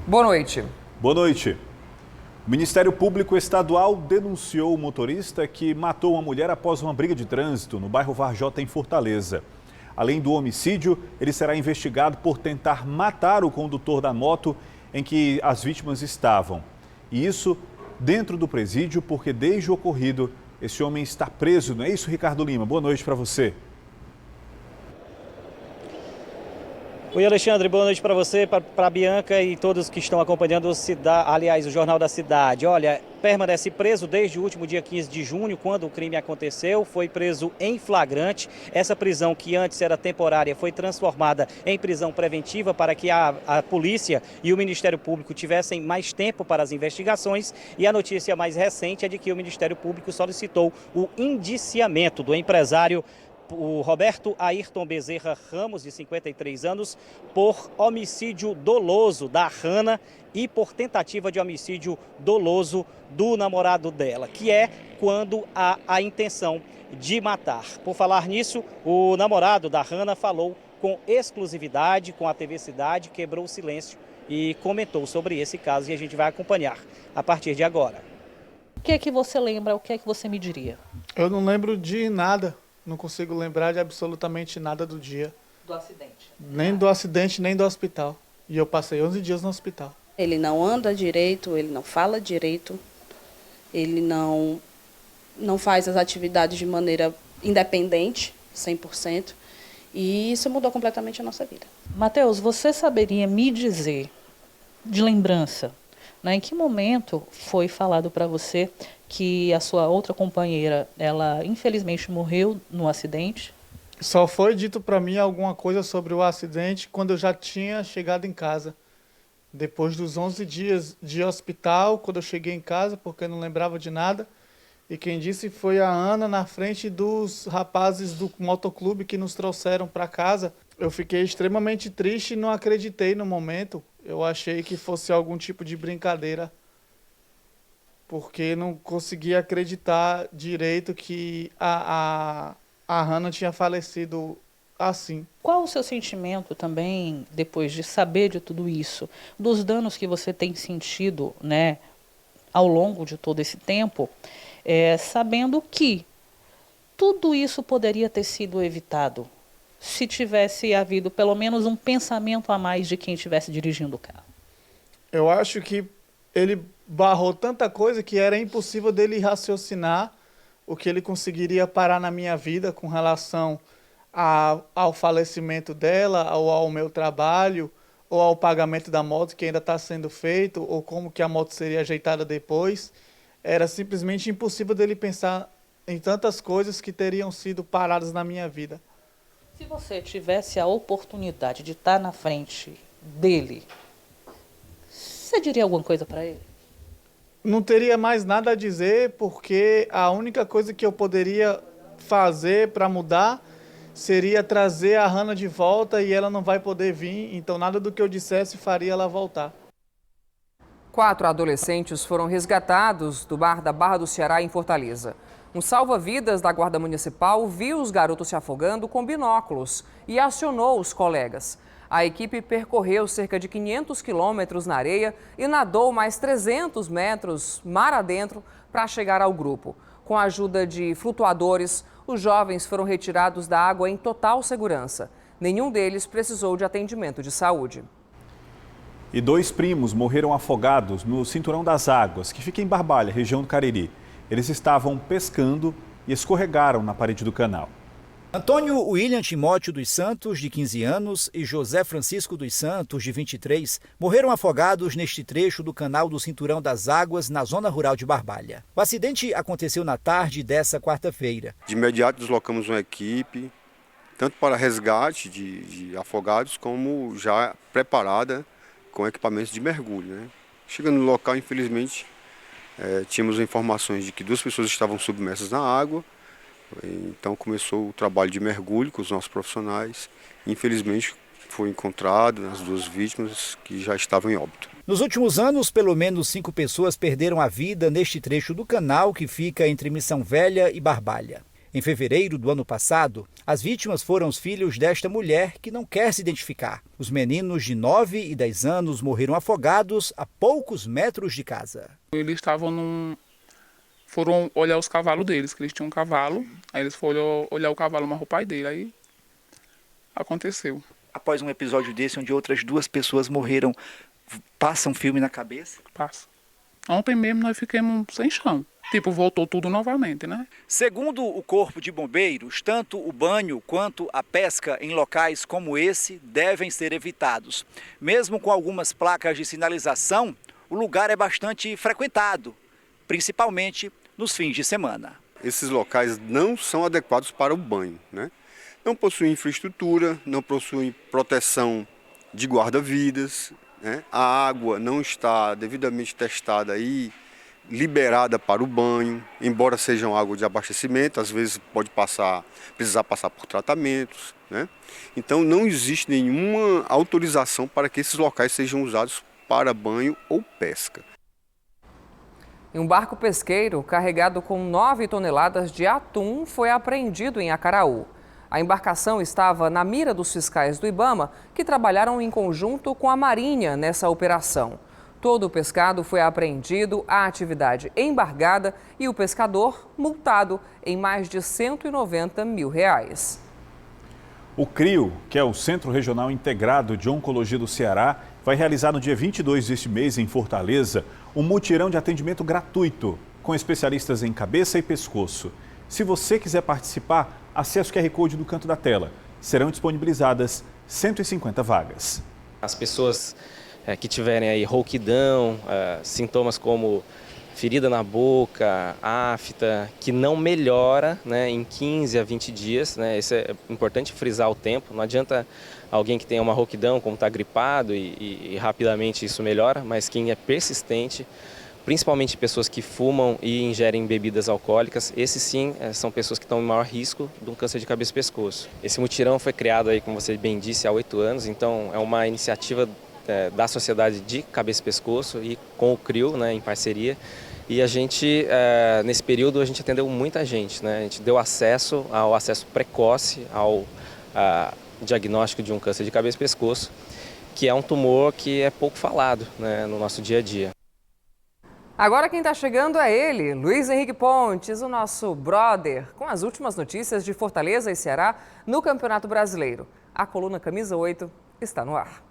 Boa noite. Boa noite. O Ministério Público Estadual denunciou o motorista que matou uma mulher após uma briga de trânsito no bairro Varjota, em Fortaleza. Além do homicídio, ele será investigado por tentar matar o condutor da moto em que as vítimas estavam. E isso dentro do presídio, porque desde o ocorrido, esse homem está preso. Não é isso, Ricardo Lima? Boa noite para você. Oi, Alexandre, boa noite para você, para a Bianca e todos que estão acompanhando o Jornal da Cidade. Olha, permanece preso desde o último dia 15 de junho, quando o crime aconteceu, foi preso em flagrante. Essa prisão, que antes era temporária, foi transformada em prisão preventiva para que a polícia e o Ministério Público tivessem mais tempo para as investigações. E a notícia mais recente é de que o Ministério Público solicitou o indiciamento do empresário o Roberto Ayrton Bezerra Ramos, de 53 anos, por homicídio doloso da Hanna e por tentativa de homicídio doloso do namorado dela, que é quando há a intenção de matar. Por falar nisso, o namorado da Hanna falou com exclusividade com a TV Cidade, quebrou o silêncio e comentou sobre esse caso, e a gente vai acompanhar a partir de agora. O que é que você lembra? O que é que você me diria? Eu não lembro de nada. Não consigo lembrar de absolutamente nada do dia. Do acidente? Nem do acidente, nem do hospital. E eu passei 11 dias no hospital. Ele não anda direito, ele não fala direito, ele não faz as atividades de maneira independente, 100%. E isso mudou completamente a nossa vida. Matheus, você saberia me dizer, de lembrança, né, em que momento foi falado para você que a sua outra companheira, ela infelizmente morreu no acidente? Só foi dito para mim alguma coisa sobre o acidente quando eu já tinha chegado em casa. Depois dos 11 dias de hospital, quando eu cheguei em casa, porque eu não lembrava de nada. E quem disse foi a Ana, na frente dos rapazes do motoclube que nos trouxeram para casa. Eu fiquei extremamente triste e não acreditei no momento. Eu achei que fosse algum tipo de brincadeira, porque não conseguia acreditar direito que a Hanna tinha falecido assim. Qual o seu sentimento também, depois de saber de tudo isso, dos danos que você tem sentido, né, ao longo de todo esse tempo, sabendo que tudo isso poderia ter sido evitado se tivesse havido pelo menos um pensamento a mais de quem estivesse dirigindo o carro? Eu acho que ele barrou tanta coisa que era impossível dele raciocinar o que ele conseguiria parar na minha vida com relação ao falecimento dela, ou ao meu trabalho, ou ao pagamento da moto que ainda está sendo feito, ou como que a moto seria ajeitada depois. Era simplesmente impossível dele pensar em tantas coisas que teriam sido paradas na minha vida. Se você tivesse a oportunidade de estar na frente dele, você diria alguma coisa para ele? Não teria mais nada a dizer, porque a única coisa que eu poderia fazer para mudar seria trazer a Hanna de volta, e ela não vai poder vir, então nada do que eu dissesse faria ela voltar. 4 adolescentes foram resgatados do bar da Barra do Ceará, em Fortaleza. Um salva-vidas da Guarda Municipal viu os garotos se afogando com binóculos e acionou os colegas. A equipe percorreu cerca de 500 quilômetros na areia e nadou mais 300 metros mar adentro para chegar ao grupo. Com a ajuda de flutuadores, os jovens foram retirados da água em total segurança. Nenhum deles precisou de atendimento de saúde. E 2 primos morreram afogados no Cinturão das Águas, que fica em Barbalha, região do Cariri. Eles estavam pescando e escorregaram na parede do canal. Antônio William Timóteo dos Santos, de 15 anos, e José Francisco dos Santos, de 23, morreram afogados neste trecho do canal do Cinturão das Águas, na zona rural de Barbalha. O acidente aconteceu na tarde dessa quarta-feira. De imediato deslocamos uma equipe, tanto para resgate de afogados, como já preparada com equipamentos de mergulho, né? Chegando no local, infelizmente, tínhamos informações de que 2 pessoas estavam submersas na água. Então começou o trabalho de mergulho com os nossos profissionais. Infelizmente foi encontrado as 2 vítimas que já estavam em óbito. Nos últimos anos, pelo menos 5 pessoas perderam a vida neste trecho do canal que fica entre Missão Velha e Barbalha. Em fevereiro do ano passado, as vítimas foram os filhos desta mulher que não quer se identificar. Os meninos de 9 e 10 anos morreram afogados a poucos metros de casa. Eles foram olhar os cavalos deles, que eles tinham um cavalo, aí eles foram olhar o cavalo, mas o pai dele, aí aconteceu. Após um episódio desse, onde outras 2 pessoas morreram, passa um filme na cabeça? Passa. Ontem mesmo nós ficamos sem chão. Voltou tudo novamente, né? Segundo o Corpo de Bombeiros, tanto o banho quanto a pesca em locais como esse devem ser evitados. Mesmo com algumas placas de sinalização, o lugar é bastante frequentado, principalmente nos fins de semana. Esses locais não são adequados para o banho, né? Não possuem infraestrutura, não possuem proteção de guarda-vidas, né? A água não está devidamente testada e liberada para o banho, embora sejam água de abastecimento, às vezes pode precisar passar por tratamentos, né? Então não existe nenhuma autorização para que esses locais sejam usados para banho ou pesca. Um barco pesqueiro carregado com 9 toneladas de atum foi apreendido em Acaraú. A embarcação estava na mira dos fiscais do IBAMA, que trabalharam em conjunto com a Marinha nessa operação. Todo o pescado foi apreendido, a atividade embargada e o pescador multado em mais de R$190 mil. O CRIO, que é o Centro Regional Integrado de Oncologia do Ceará, vai realizar no dia 22 deste mês, em Fortaleza, um mutirão de atendimento gratuito com especialistas em cabeça e pescoço. Se você quiser participar, acesse o QR Code no canto da tela. Serão disponibilizadas 150 vagas. As pessoas que tiverem aí rouquidão, sintomas como ferida na boca, afta, que não melhora, né, em 15 a 20 dias, né, isso é importante frisar o tempo, não adianta alguém que tenha uma rouquidão, como está gripado e rapidamente isso melhora, mas quem é persistente, principalmente pessoas que fumam e ingerem bebidas alcoólicas, esses sim são pessoas que estão em maior risco de um câncer de cabeça e pescoço. Esse mutirão foi criado aí, como você bem disse, há 8 anos, então é uma iniciativa da Sociedade de Cabeça e Pescoço e com o CRIO, né, em parceria. E a gente, nesse período, a gente atendeu muita gente, né? A gente deu acesso precoce ao diagnóstico de um câncer de cabeça e pescoço, que é um tumor que é pouco falado, né, no nosso dia a dia. Agora quem está chegando é ele, Luiz Henrique Pontes, o nosso brother, com as últimas notícias de Fortaleza e Ceará no Campeonato Brasileiro. A coluna Camisa 8 está no ar.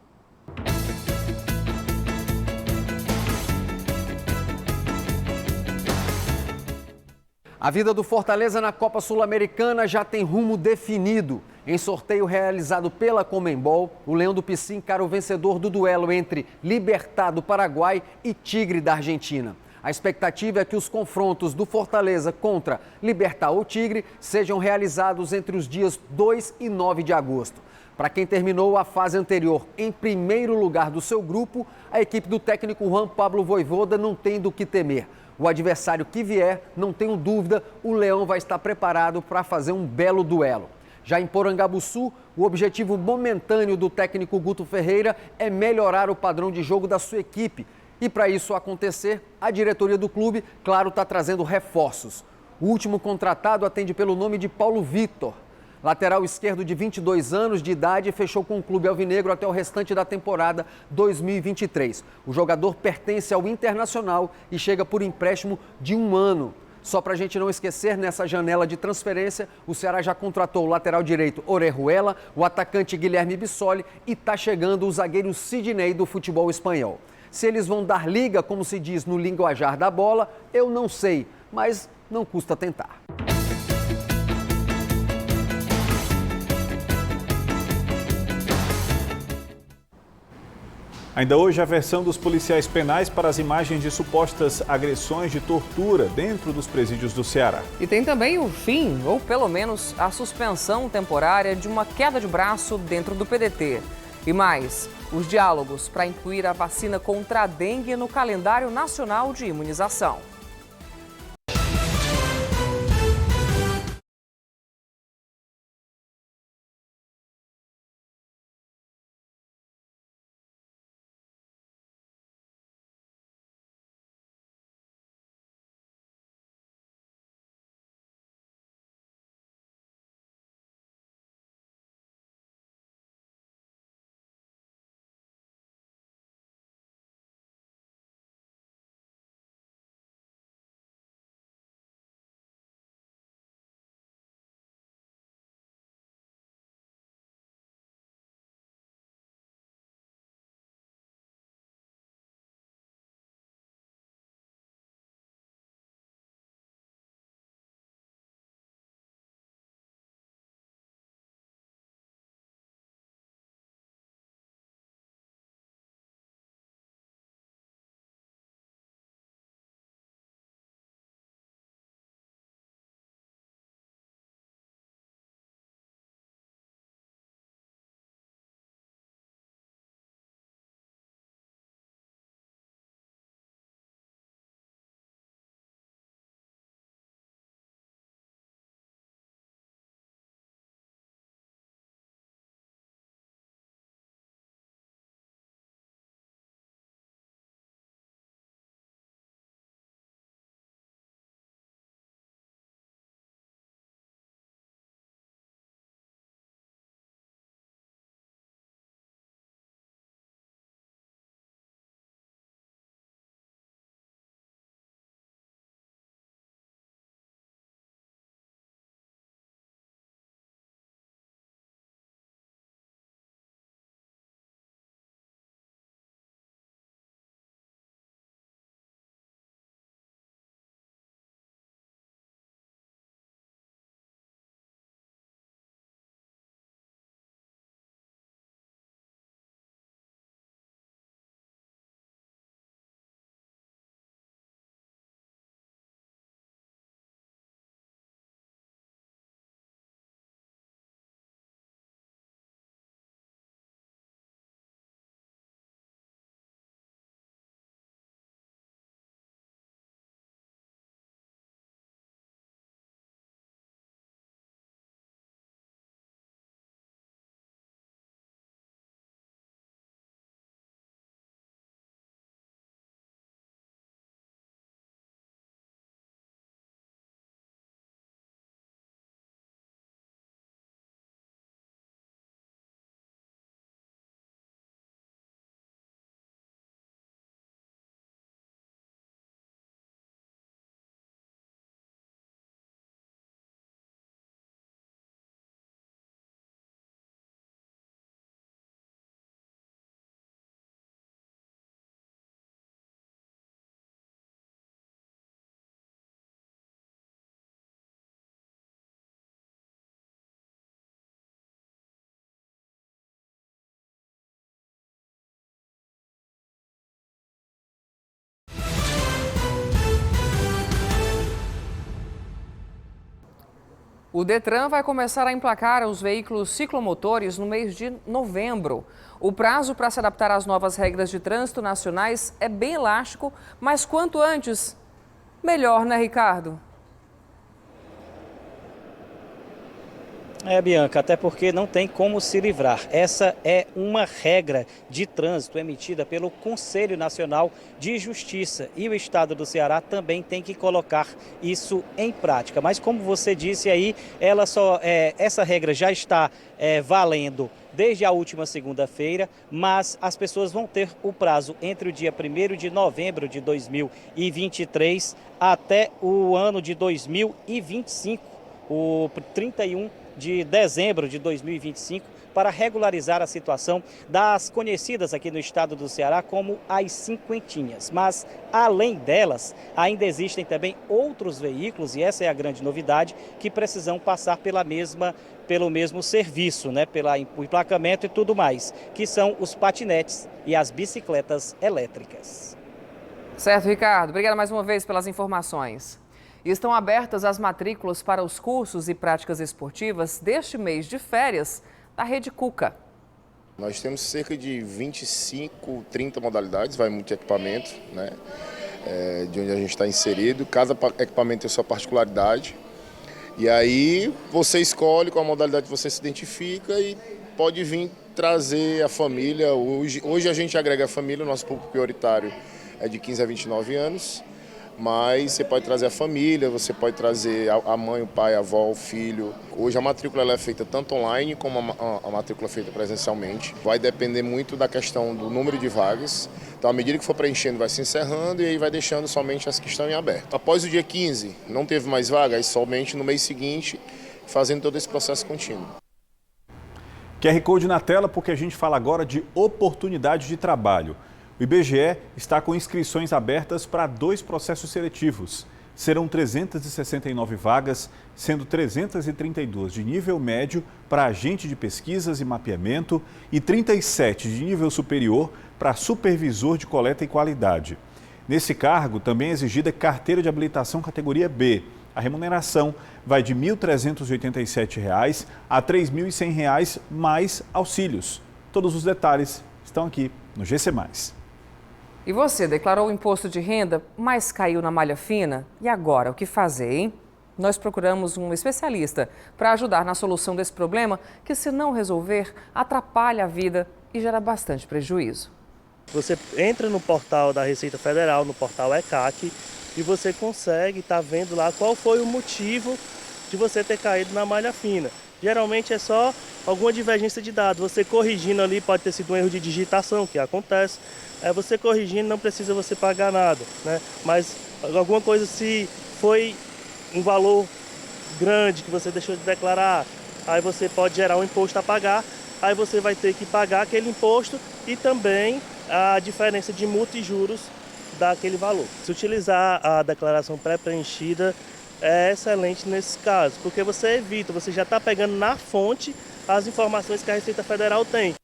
A vida do Fortaleza na Copa Sul-Americana já tem rumo definido. Em sorteio realizado pela Conmebol, o Leão do Pici encara o vencedor do duelo entre Libertad do Paraguai e Tigre da Argentina. A expectativa é que os confrontos do Fortaleza contra Libertad ou Tigre sejam realizados entre os dias 2 e 9 de agosto. Para quem terminou a fase anterior em primeiro lugar do seu grupo, a equipe do técnico Juan Pablo Vojvoda não tem do que temer. O adversário que vier, não tenho dúvida, o Leão vai estar preparado para fazer um belo duelo. Já em Porangabuçu, o objetivo momentâneo do técnico Guto Ferreira é melhorar o padrão de jogo da sua equipe. E para isso acontecer, a diretoria do clube, claro, está trazendo reforços. O último contratado atende pelo nome de Paulo Vitor. Lateral esquerdo de 22 anos de idade, fechou com o clube alvinegro até o restante da temporada 2023. O jogador pertence ao Internacional e chega por empréstimo de 1 ano. Só para a gente não esquecer, nessa janela de transferência, o Ceará já contratou o lateral direito Orejuela, o atacante Guilherme Bissoli e está chegando o zagueiro Sidney do futebol espanhol. Se eles vão dar liga, como se diz no linguajar da bola, eu não sei, mas não custa tentar. Ainda hoje, a versão dos policiais penais para as imagens de supostas agressões de tortura dentro dos presídios do Ceará. E tem também o fim, ou pelo menos a suspensão temporária de uma queda de braço dentro do PDT. E mais, os diálogos para incluir a vacina contra a dengue no calendário nacional de imunização. O Detran vai começar a emplacar os veículos ciclomotores no mês de novembro. O prazo para se adaptar às novas regras de trânsito nacionais é bem elástico, mas quanto antes, melhor, né, Ricardo? Bianca, até porque não tem como se livrar. Essa é uma regra de trânsito emitida pelo Conselho Nacional de Justiça e o Estado do Ceará também tem que colocar isso em prática. Mas como você disse aí, essa regra já está valendo desde a última segunda-feira, mas as pessoas vão ter o prazo entre o dia 1º de novembro de 2023 até o ano de 2025, o 31 de dezembro de 2025, para regularizar a situação das conhecidas aqui no estado do Ceará como as cinquentinhas. Mas, além delas, ainda existem também outros veículos, e essa é a grande novidade, que precisam passar pelo mesmo serviço, né, pelo emplacamento e tudo mais, que são os patinetes e as bicicletas elétricas. Certo, Ricardo. Obrigada mais uma vez pelas informações. Estão abertas as matrículas para os cursos e práticas esportivas deste mês de férias da Rede Cuca. Nós temos cerca de 25, 30 modalidades, vai muito equipamento, né? De onde a gente está inserido. Cada equipamento tem sua particularidade. E aí você escolhe qual modalidade você se identifica e pode vir trazer a família. Hoje a gente agrega a família, o nosso público prioritário é de 15 a 29 anos. Mas você pode trazer a família, você pode trazer a mãe, o pai, a avó, o filho. Hoje a matrícula ela é feita tanto online como a matrícula é feita presencialmente. Vai depender muito da questão do número de vagas. Então, à medida que for preenchendo, vai se encerrando e aí vai deixando somente as que estão em aberto. Após o dia 15, não teve mais vagas, somente no mês seguinte, fazendo todo esse processo contínuo. QR Code na tela porque a gente fala agora de oportunidade de trabalho. O IBGE está com inscrições abertas para 2 processos seletivos. Serão 369 vagas, sendo 332 de nível médio para agente de pesquisas e mapeamento e 37 de nível superior para supervisor de coleta e qualidade. Nesse cargo, também é exigida carteira de habilitação categoria B. A remuneração vai de R$ 1.387 a R$ 3.100 mais auxílios. Todos os detalhes estão aqui no GC+. E você declarou o imposto de renda, mas caiu na malha fina? E agora, o que fazer, hein? Nós procuramos um especialista para ajudar na solução desse problema que, se não resolver, atrapalha a vida e gera bastante prejuízo. Você entra no portal da Receita Federal, no portal ECAC, e você consegue estar vendo lá qual foi o motivo de você ter caído na malha fina. Geralmente é só alguma divergência de dados. Você corrigindo ali, pode ter sido um erro de digitação, que acontece. Você corrigindo, não precisa você pagar nada, né? Mas alguma coisa, se foi um valor grande que você deixou de declarar, aí você pode gerar um imposto a pagar, aí você vai ter que pagar aquele imposto e também a diferença de multa e juros daquele valor. Se utilizar a declaração pré-preenchida é excelente nesse caso, porque você evita, você já está pegando na fonte as informações que a Receita Federal tem.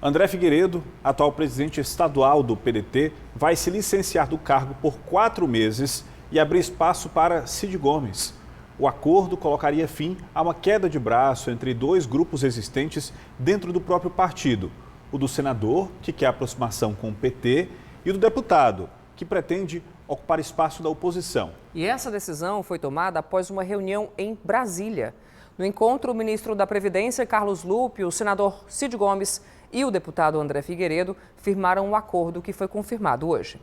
André Figueiredo, atual presidente estadual do PDT, vai se licenciar do cargo por 4 meses e abrir espaço para Cid Gomes. O acordo colocaria fim a uma queda de braço entre 2 grupos existentes dentro do próprio partido. O do senador, que quer aproximação com o PT, e o do deputado, que pretende ocupar espaço da oposição. E essa decisão foi tomada após uma reunião em Brasília. No encontro, o ministro da Previdência, Carlos Lupe, o senador Cid Gomes e o deputado André Figueiredo firmaram um acordo que foi confirmado hoje.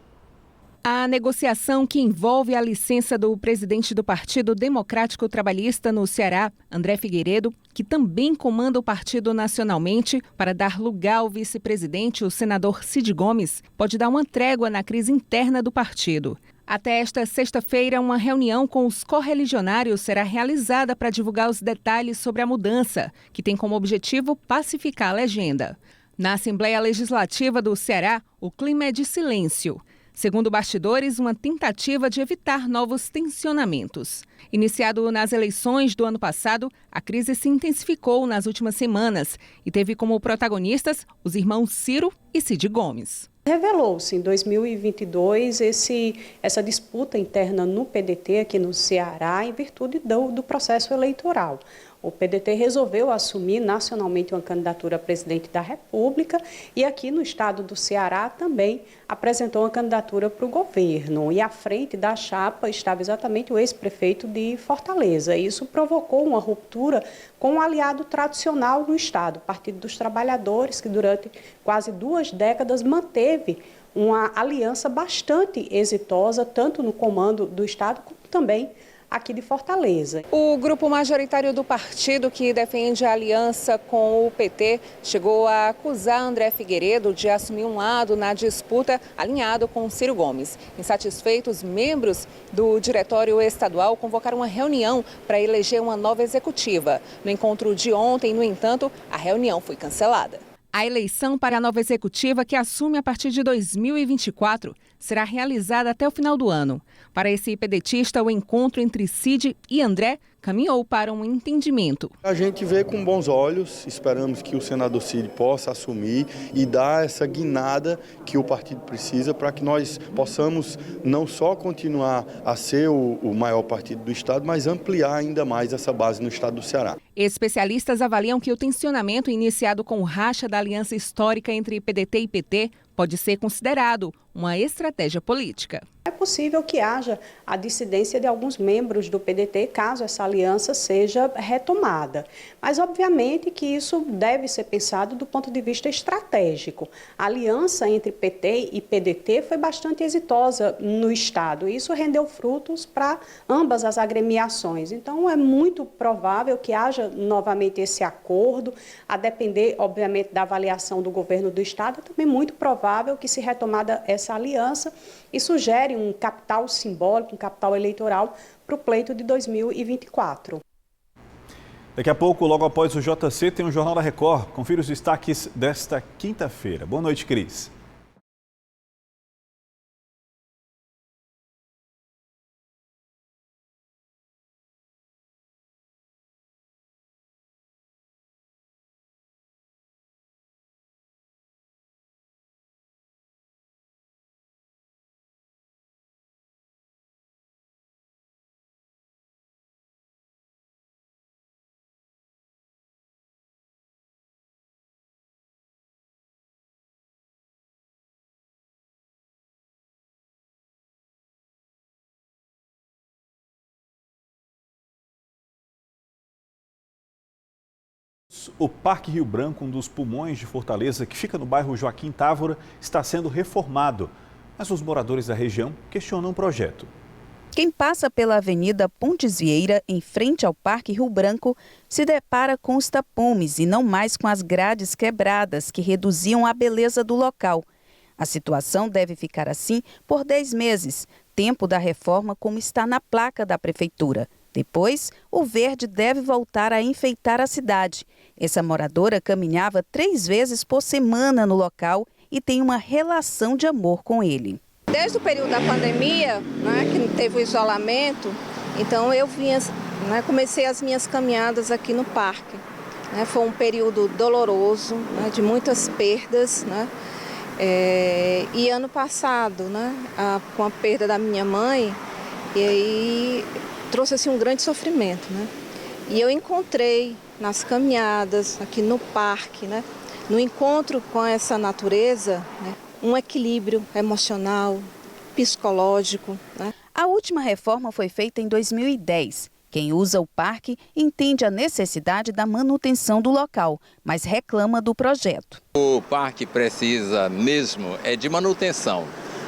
A negociação que envolve a licença do presidente do Partido Democrático Trabalhista no Ceará, André Figueiredo, que também comanda o partido nacionalmente, para dar lugar ao vice-presidente, o senador Cid Gomes, pode dar uma trégua na crise interna do partido. Até esta sexta-feira, uma reunião com os correligionários será realizada para divulgar os detalhes sobre a mudança, que tem como objetivo pacificar a legenda. Na Assembleia Legislativa do Ceará, o clima é de silêncio. Segundo bastidores, uma tentativa de evitar novos tensionamentos. Iniciado nas eleições do ano passado, a crise se intensificou nas últimas semanas e teve como protagonistas os irmãos Ciro e Cid Gomes. Revelou-se em 2022 essa disputa interna no PDT aqui no Ceará em virtude do processo eleitoral. O PDT resolveu assumir nacionalmente uma candidatura a presidente da República e aqui no estado do Ceará também apresentou uma candidatura para o governo. E à frente da chapa estava exatamente o ex-prefeito de Fortaleza. Isso provocou uma ruptura com um aliado tradicional no estado, o Partido dos Trabalhadores, que durante quase 2 décadas manteve uma aliança bastante exitosa, tanto no comando do estado como também aqui de Fortaleza. O grupo majoritário do partido que defende a aliança com o PT chegou a acusar André Figueiredo de assumir um lado na disputa alinhado com Ciro Gomes. Insatisfeitos, membros do diretório estadual convocaram uma reunião para eleger uma nova executiva. No encontro de ontem, no entanto, a reunião foi cancelada. A eleição para a nova executiva, que assume a partir de 2024, será realizada até o final do ano. Para esse pedetista, o encontro entre Cid e André caminhou para um entendimento. A gente vê com bons olhos, esperamos que o senador Cid possa assumir e dar essa guinada que o partido precisa para que nós possamos não só continuar a ser o maior partido do estado, mas ampliar ainda mais essa base no estado do Ceará. Especialistas avaliam que o tensionamento iniciado com o racha da aliança histórica entre PDT e PT pode ser considerado uma estratégia política. É possível que haja a dissidência de alguns membros do PDT caso essa aliança seja retomada. Mas, obviamente, que isso deve ser pensado do ponto de vista estratégico. A aliança entre PT e PDT foi bastante exitosa no estado. E isso rendeu frutos para ambas as agremiações. Então, é muito provável que haja novamente esse acordo, a depender, obviamente, da avaliação do governo do estado. É também muito provável que, se retomada essa aliança, isso gere um capital simbólico, um capital eleitoral para o pleito de 2024. Daqui a pouco, logo após o JC, tem o Jornal da Record. Confira os destaques desta quinta-feira. Boa noite, Cris. O Parque Rio Branco, um dos pulmões de Fortaleza, que fica no bairro Joaquim Távora, está sendo reformado. Mas os moradores da região questionam o projeto. Quem passa pela Avenida Pontes Vieira, em frente ao Parque Rio Branco, se depara com os tapumes e não mais com as grades quebradas que reduziam a beleza do local. A situação deve ficar assim por 10 meses, tempo da reforma como está na placa da prefeitura. Depois, o verde deve voltar a enfeitar a cidade. Essa moradora caminhava 3 vezes por semana no local e tem uma relação de amor com ele. Desde o período da pandemia, que teve o isolamento, então eu comecei as minhas caminhadas aqui no parque. Foi um período doloroso, de muitas perdas. E ano passado, com a perda da minha mãe, e aí trouxe assim, um grande sofrimento. E eu encontrei nas caminhadas, aqui no parque, no encontro com essa natureza, um equilíbrio emocional, psicológico. A última reforma foi feita em 2010. Quem usa o parque entende a necessidade da manutenção do local, mas reclama do projeto. O parque precisa mesmo de manutenção.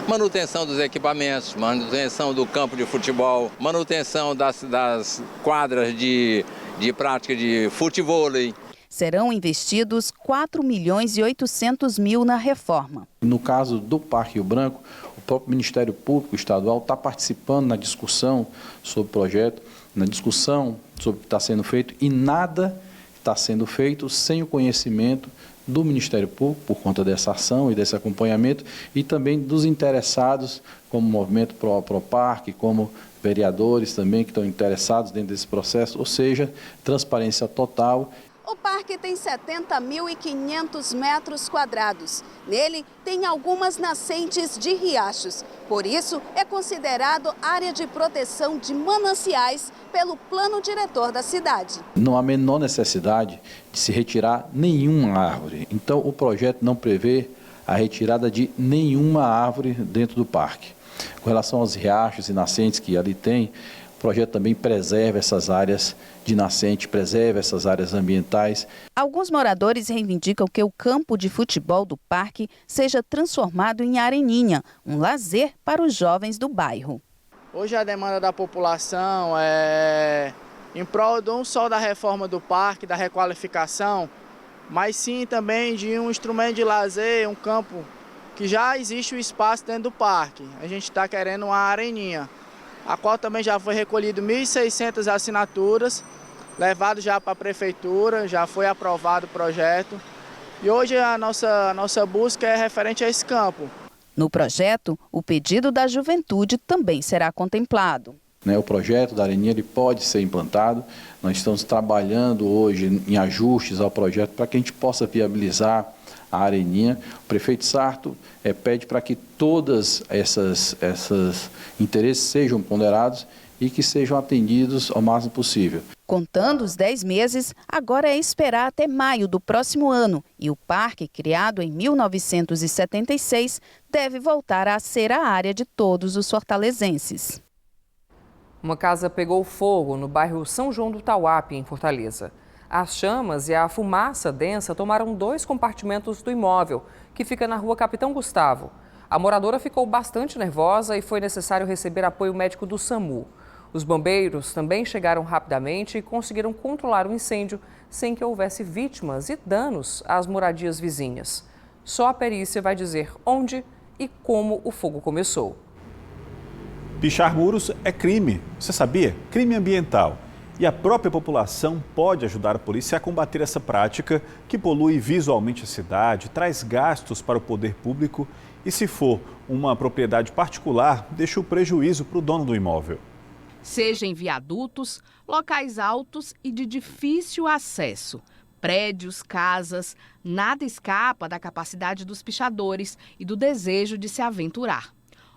Manutenção dos equipamentos, manutenção do campo de futebol, manutenção das quadras de prática de futevôlei. Serão investidos 4.800.000 na reforma. No caso do Parque Rio Branco, o próprio Ministério Público Estadual está participando na discussão sobre o projeto, na discussão sobre o que está sendo feito, e nada está sendo feito sem o conhecimento do Ministério Público, por conta dessa ação e desse acompanhamento, e também dos interessados, como o Movimento Pro Parque, como vereadores também que estão interessados dentro desse processo, ou seja, transparência total. O parque tem 70.500 metros quadrados. Nele tem algumas nascentes de riachos. Por isso, é considerado área de proteção de mananciais pelo plano diretor da cidade. Não há a menor necessidade de se retirar nenhuma árvore. Então, o projeto não prevê a retirada de nenhuma árvore dentro do parque. Com relação aos riachos e nascentes que ali tem, o projeto também preserva essas áreas de nascente, preserva essas áreas ambientais. Alguns moradores reivindicam que o campo de futebol do parque seja transformado em areninha, um lazer para os jovens do bairro. Hoje a demanda da população é em prol não só da reforma do parque, da requalificação, mas sim também de um instrumento de lazer, um campo que já existe o espaço dentro do parque. A gente está querendo uma areninha, a qual também já foi recolhido 1.600 assinaturas, levado já para a prefeitura, já foi aprovado o projeto. E hoje a nossa busca é referente a esse campo. No projeto, o pedido da juventude também será contemplado. O projeto da areninha ele pode ser implantado. Nós estamos trabalhando hoje em ajustes ao projeto para que a gente possa viabilizar a areninha. O prefeito Sarto pede para que todas essas interesses sejam ponderados e que sejam atendidos ao máximo possível. Contando os 10 meses, agora é esperar até maio do próximo ano e o parque, criado em 1976, deve voltar a ser a área de todos os fortalezenses. Uma casa pegou fogo no bairro São João do Tauape, em Fortaleza. As chamas e a fumaça densa tomaram 2 compartimentos do imóvel, que fica na rua Capitão Gustavo. A moradora ficou bastante nervosa e foi necessário receber apoio médico do SAMU. Os bombeiros também chegaram rapidamente e conseguiram controlar o incêndio sem que houvesse vítimas e danos às moradias vizinhas. Só a perícia vai dizer onde e como o fogo começou. Pichar muros é crime, você sabia? Crime ambiental. E a própria população pode ajudar a polícia a combater essa prática que polui visualmente a cidade, traz gastos para o poder público e, se for uma propriedade particular, deixa o prejuízo para o dono do imóvel. Seja em viadutos, locais altos e de difícil acesso, prédios, casas, nada escapa da capacidade dos pichadores e do desejo de se aventurar.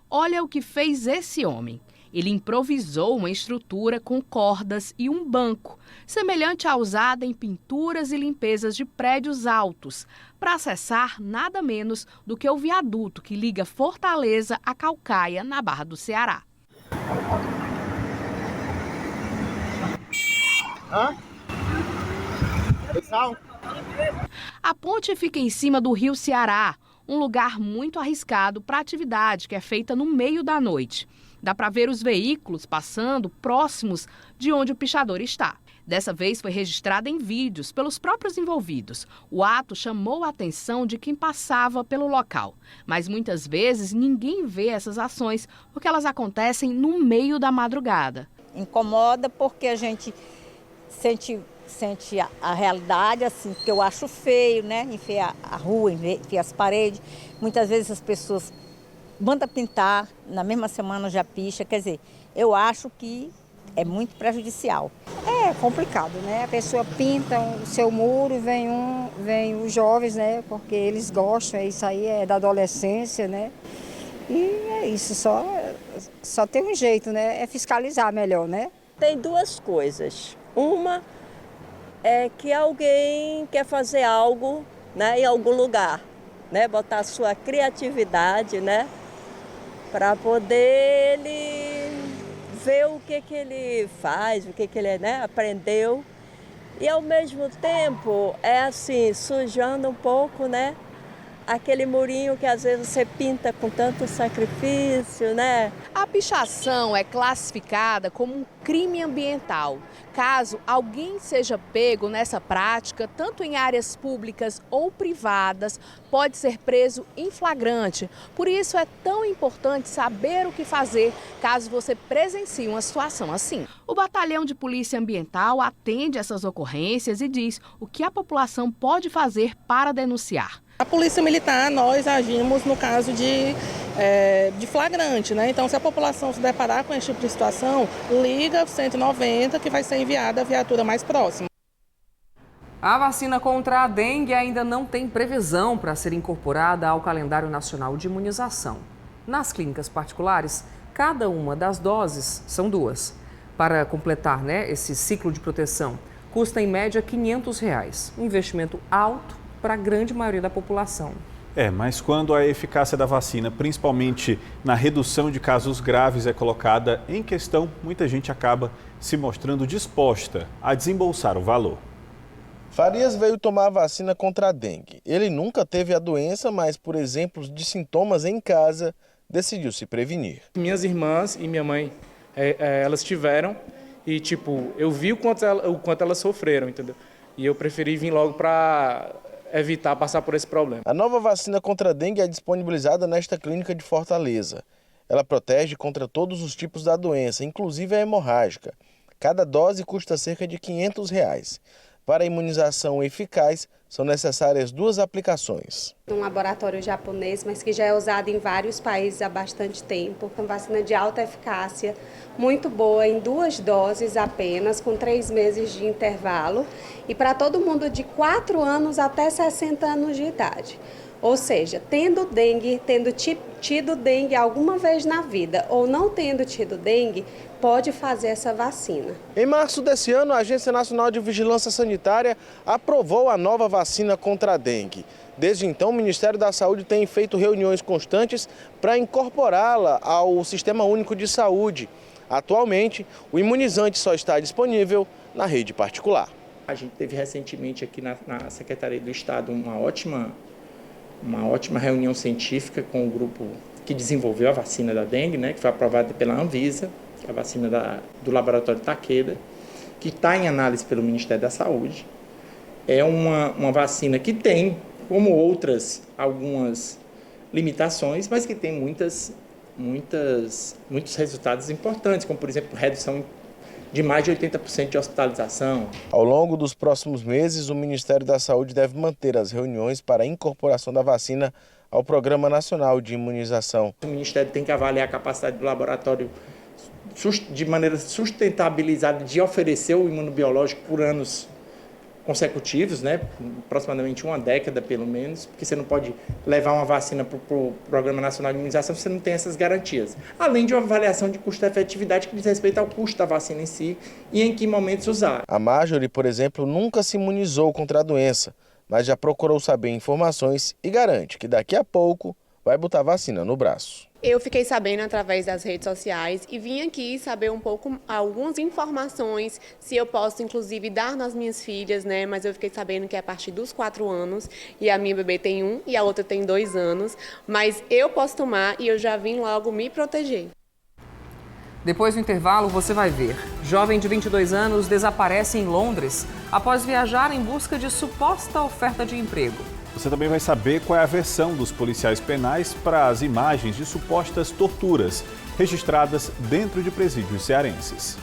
Olha o que fez esse homem. Ele improvisou uma estrutura com cordas e um banco, semelhante à usada em pinturas e limpezas de prédios altos, para acessar nada menos do que o viaduto que liga Fortaleza a Caucaia, na Barra do Ceará. A ponte fica em cima do rio Ceará, um lugar muito arriscado para a atividade que é feita no meio da noite. Dá para ver os veículos passando próximos de onde o pichador está. Dessa vez foi registrada em vídeos pelos próprios envolvidos. O ato chamou a atenção de quem passava pelo local. Mas muitas vezes ninguém vê essas ações porque elas acontecem no meio da madrugada. Incomoda porque a gente sente a realidade, assim, que eu acho feio, né? Enfiar a rua, enfiar as paredes. Muitas vezes as pessoas mandam pintar, na mesma semana já picha. Quer dizer, eu acho que é muito prejudicial. É complicado, né? A pessoa pinta o seu muro, vem os jovens, né? Porque eles gostam, isso aí é da adolescência, né? E é isso, só tem um jeito, né? É fiscalizar melhor, né? Tem 2 coisas. Uma é que alguém quer fazer algo, né, em algum lugar, né? Botar a sua criatividade, né? Para poder ele ver o que ele faz, o que ele, né, aprendeu. E ao mesmo tempo é assim, sujando um pouco, né? Aquele murinho que às vezes você pinta com tanto sacrifício, né? A pichação é classificada como um crime ambiental. Caso alguém seja pego nessa prática, tanto em áreas públicas ou privadas, pode ser preso em flagrante. Por isso é tão importante saber o que fazer caso você presencie uma situação assim. O Batalhão de Polícia Ambiental atende essas ocorrências e diz o que a população pode fazer para denunciar. A Polícia Militar, nós agimos no caso de flagrante, né? Então, se a população se deparar com esse tipo de situação, liga 190 que vai ser enviada a viatura mais próxima. A vacina contra a dengue ainda não tem previsão para ser incorporada ao calendário nacional de imunização. Nas clínicas particulares, cada uma das doses são 2. Para completar, esse ciclo de proteção, custa em média R$ 500, um investimento alto para a grande maioria da população. Mas quando a eficácia da vacina, principalmente na redução de casos graves, é colocada em questão, muita gente acaba se mostrando disposta a desembolsar o valor. Farias veio tomar a vacina contra a dengue. Ele nunca teve a doença, mas por exemplos de sintomas em casa, decidiu se prevenir. Minhas irmãs e minha mãe, elas tiveram e eu vi o quanto elas sofreram, entendeu? E eu preferi vir logo para evitar passar por esse problema. A nova vacina contra a dengue é disponibilizada nesta clínica de Fortaleza. Ela protege contra todos os tipos da doença, inclusive a hemorrágica. Cada dose custa cerca de R$ 500. Para a imunização eficaz, são necessárias 2 aplicações. Um laboratório japonês, mas que já é usado em vários países há bastante tempo. Uma vacina de alta eficácia, muito boa, em 2 doses apenas, com 3 meses de intervalo. E para todo mundo de 4 anos até 60 anos de idade. Ou seja, tendo tido dengue alguma vez na vida ou não tendo tido dengue, pode fazer essa vacina. Em março desse ano, a Agência Nacional de Vigilância Sanitária aprovou a nova vacina contra a dengue. Desde então, o Ministério da Saúde tem feito reuniões constantes para incorporá-la ao Sistema Único de Saúde. Atualmente, o imunizante só está disponível na rede particular. A gente teve recentemente aqui na Secretaria do Estado uma ótima reunião científica com o grupo que desenvolveu a vacina da dengue, que foi aprovada pela Anvisa, a vacina do laboratório Takeda, que está em análise pelo Ministério da Saúde. É uma vacina que tem, como outras, algumas limitações, mas que tem muitos resultados importantes, como, por exemplo, redução de mais de 80% de hospitalização. Ao longo dos próximos meses, o Ministério da Saúde deve manter as reuniões para a incorporação da vacina ao Programa Nacional de Imunização. O Ministério tem que avaliar a capacidade do laboratório de maneira sustentabilizada de oferecer o imunobiológico por anos consecutivos, aproximadamente 1 década pelo menos, porque você não pode levar uma vacina para o Programa Nacional de Imunização se você não tem essas garantias. Além de uma avaliação de custo-efetividade que diz respeito ao custo da vacina em si e em que momentos usar. A Marjorie, por exemplo, nunca se imunizou contra a doença, mas já procurou saber informações e garante que daqui a pouco vai botar a vacina no braço. Eu fiquei sabendo através das redes sociais e vim aqui saber algumas informações, se eu posso inclusive dar nas minhas filhas, mas eu fiquei sabendo que é a partir dos 4 anos e a minha bebê tem 1 e a outra tem 2 anos, mas eu posso tomar e eu já vim logo me proteger. Depois do intervalo, você vai ver. Jovem de 22 anos desaparece em Londres após viajar em busca de suposta oferta de emprego. Você também vai saber qual é a versão dos policiais penais para as imagens de supostas torturas registradas dentro de presídios cearenses.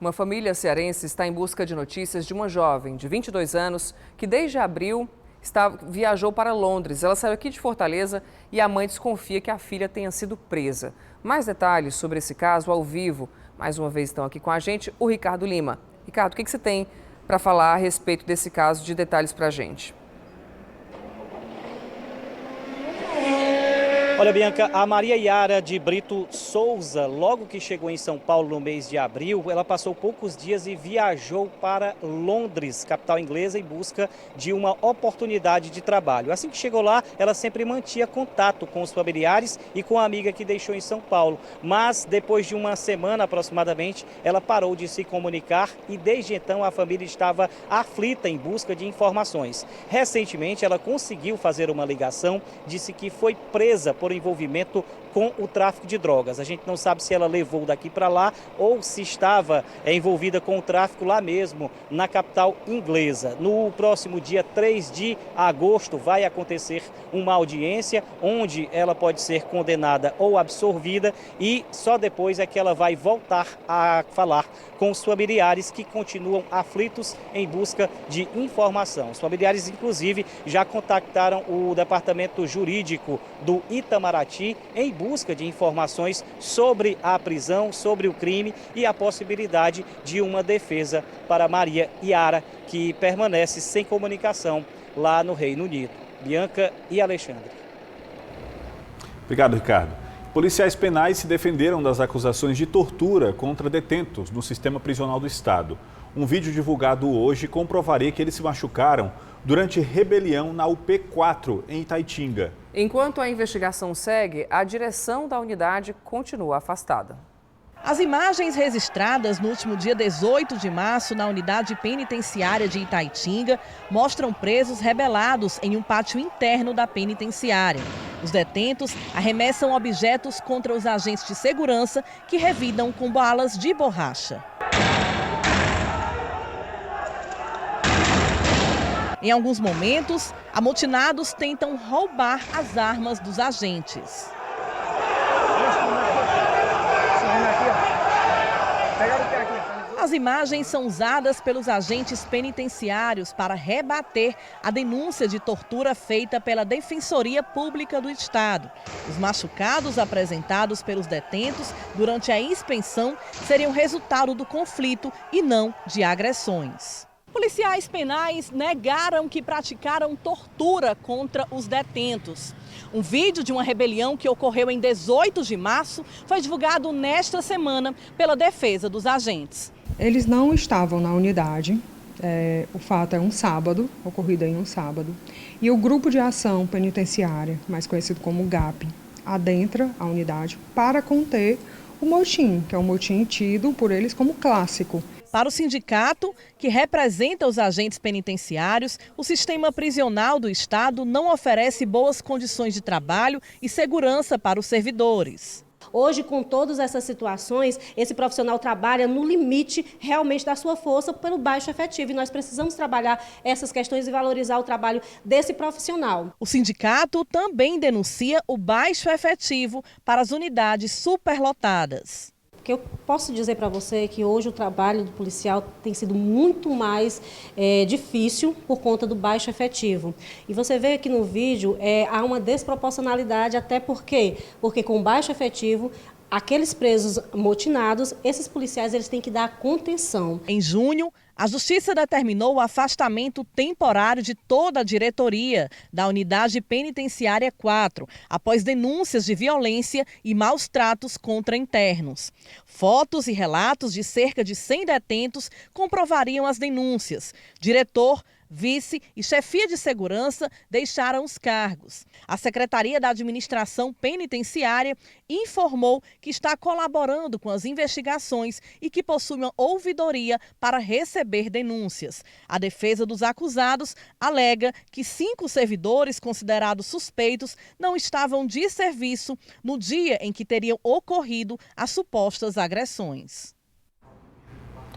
Uma família cearense está em busca de notícias de uma jovem de 22 anos que desde abril viajou para Londres. Ela saiu aqui de Fortaleza e a mãe desconfia que a filha tenha sido presa. Mais detalhes sobre esse caso ao vivo. Mais uma vez estão aqui com a gente o Ricardo Lima. Ricardo, o que você tem para falar a respeito desse caso, de detalhes para a gente? Olha, Bianca, a Maria Yara de Brito Souza, logo que chegou em São Paulo no mês de abril, ela passou poucos dias e viajou para Londres, capital inglesa, em busca de uma oportunidade de trabalho. Assim que chegou lá, ela sempre mantinha contato com os familiares e com a amiga que deixou em São Paulo. Mas, depois de uma semana aproximadamente, ela parou de se comunicar e, desde então, a família estava aflita em busca de informações. Recentemente, ela conseguiu fazer uma ligação, disse que foi presa por envolvimento com o tráfico de drogas. A gente não sabe se ela levou daqui para lá ou se estava envolvida com o tráfico lá mesmo, na capital inglesa. No próximo dia 3 de agosto vai acontecer uma audiência onde ela pode ser condenada ou absolvida e só depois é que ela vai voltar a falar com os familiares que continuam aflitos em busca de informação. Os familiares, inclusive, já contactaram o departamento jurídico do Itamaraty em busca de informações sobre a prisão, sobre o crime e a possibilidade de uma defesa para Maria Yara, que permanece sem comunicação lá no Reino Unido. Bianca e Alexandre. Obrigado, Ricardo. Policiais penais se defenderam das acusações de tortura contra detentos no sistema prisional do Estado. Um vídeo divulgado hoje comprovaria que eles se machucaram durante rebelião na UP4, em Itaitinga. Enquanto a investigação segue, a direção da unidade continua afastada. As imagens registradas no último dia 18 de março na unidade penitenciária de Itaitinga mostram presos rebelados em um pátio interno da penitenciária. Os detentos arremessam objetos contra os agentes de segurança que revidam com balas de borracha. Em alguns momentos, amotinados tentam roubar as armas dos agentes. As imagens são usadas pelos agentes penitenciários para rebater a denúncia de tortura feita pela Defensoria Pública do Estado. Os machucados apresentados pelos detentos durante a inspeção seriam resultado do conflito e não de agressões. Policiais penais negaram que praticaram tortura contra os detentos. Um vídeo de uma rebelião que ocorreu em 18 de março foi divulgado nesta semana pela defesa dos agentes. Eles não estavam na unidade, o fato é um sábado, ocorrido em um sábado, e o Grupo de Ação Penitenciária, mais conhecido como GAP, adentra a unidade para conter o motim, que é um motim tido por eles como clássico. Para o sindicato, que representa os agentes penitenciários, o sistema prisional do Estado não oferece boas condições de trabalho e segurança para os servidores. Hoje, com todas essas situações, esse profissional trabalha no limite realmente da sua força pelo baixo efetivo. E nós precisamos trabalhar essas questões e valorizar o trabalho desse profissional. O sindicato também denuncia o baixo efetivo para as unidades superlotadas. O que eu posso dizer para você é que hoje o trabalho do policial tem sido muito mais difícil por conta do baixo efetivo. E você vê aqui no vídeo, há uma desproporcionalidade, até porque com baixo efetivo, aqueles presos motinados, esses policiais eles têm que dar contenção. Em junho, a Justiça determinou o afastamento temporário de toda a diretoria da Unidade Penitenciária 4, após denúncias de violência e maus tratos contra internos. Fotos e relatos de cerca de 100 detentos comprovariam as denúncias. Diretor, vice e chefia de segurança deixaram os cargos. A Secretaria da Administração Penitenciária informou que está colaborando com as investigações e que possui uma ouvidoria para receber denúncias. A defesa dos acusados alega que 5 servidores considerados suspeitos não estavam de serviço no dia em que teriam ocorrido as supostas agressões.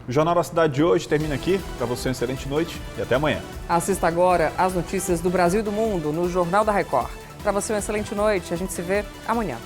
O Jornal da Cidade de hoje termina aqui. Para você, uma excelente noite e até amanhã. Assista agora as notícias do Brasil e do mundo no Jornal da Record. Para você, uma excelente noite. A gente se vê amanhã.